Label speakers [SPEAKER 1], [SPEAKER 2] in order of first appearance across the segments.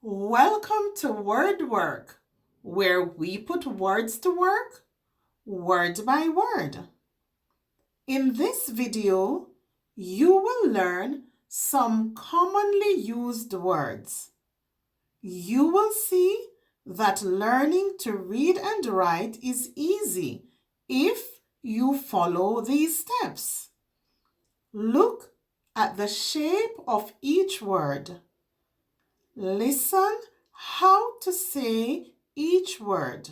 [SPEAKER 1] Welcome to Word Work, where we put words to work, word by word. In this video, you will learn some commonly used words. You will see that learning to read and write is easy if you follow these steps. Look at the shape of each word. Listen how to say each word.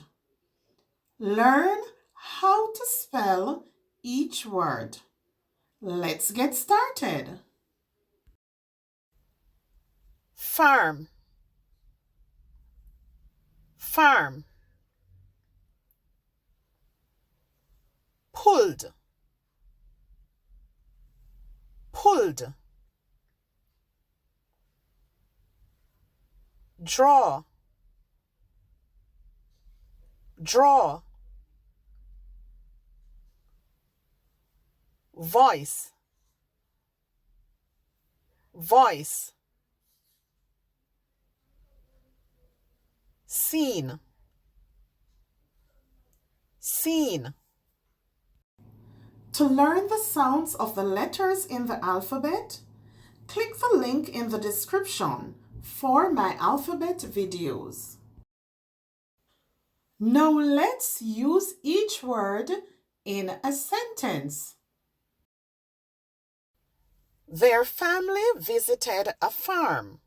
[SPEAKER 1] Learn how to spell each word. Let's get started. Farm, farm. Pulled, pulled. Draw, draw. Voice, voice. Seen, seen. To learn the sounds of the letters in the alphabet, click the link in the description for my alphabet videos. Now let's use each word in a sentence. Their family visited a farm.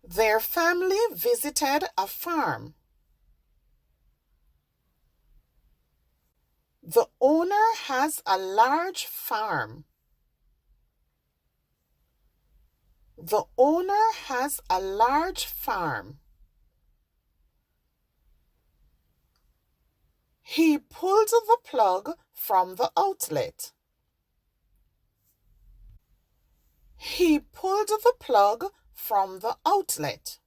[SPEAKER 1] Their family visited a farm. The owner has a large farm. The owner has a large farm. He pulled the plug from the outlet. He pulled the plug from the outlet.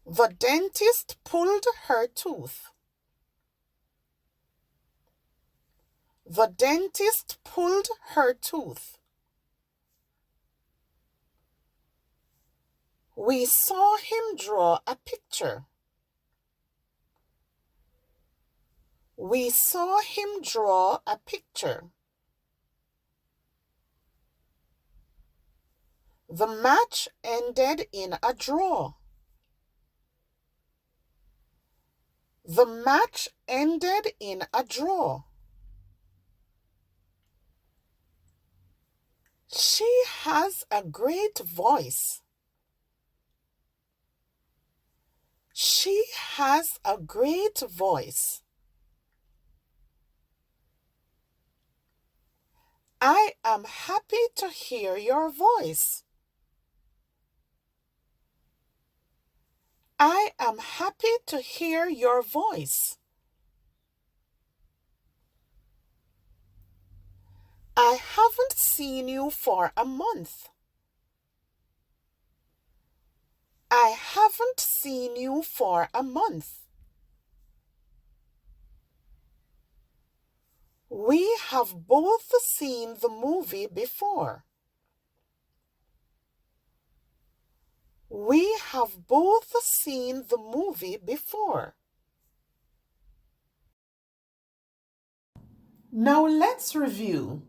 [SPEAKER 1] The dentist pulled her tooth. The dentist pulled her tooth. We saw him draw a picture. We saw him draw a picture. The match ended in a draw. The match ended in a draw. She has a great voice. She has a great voice. I am happy to hear your voice. I am happy to hear your voice. I haven't seen you for a month. I haven't seen you for a month. We have both seen the movie before. We have both seen the movie before. Now let's review.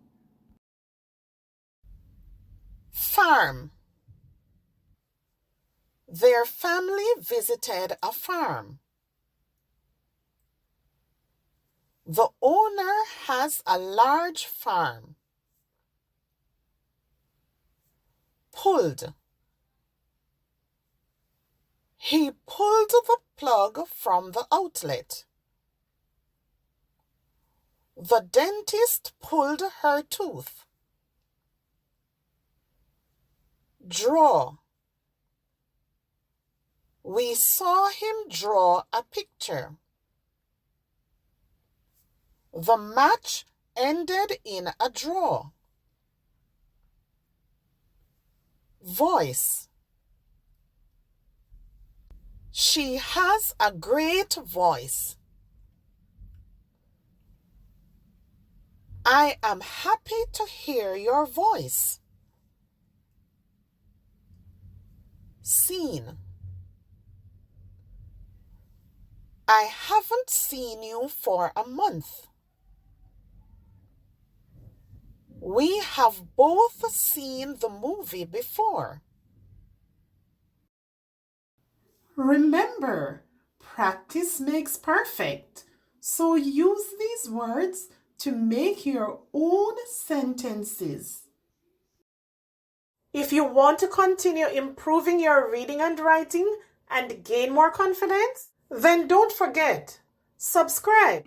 [SPEAKER 1] Farm. Their family visited a farm. The owner has a large farm. Pulled. He pulled the plug from the outlet. The dentist pulled her tooth. Draw. We saw him draw a picture. The match ended in a draw. Voice. She has a great voice. I am happy to hear your voice. Seen. I haven't seen you for a month. We have both seen the movie before. Remember, practice makes perfect. So use these words to make your own sentences. If you want to continue improving your reading and writing and gain more confidence, then don't forget, subscribe.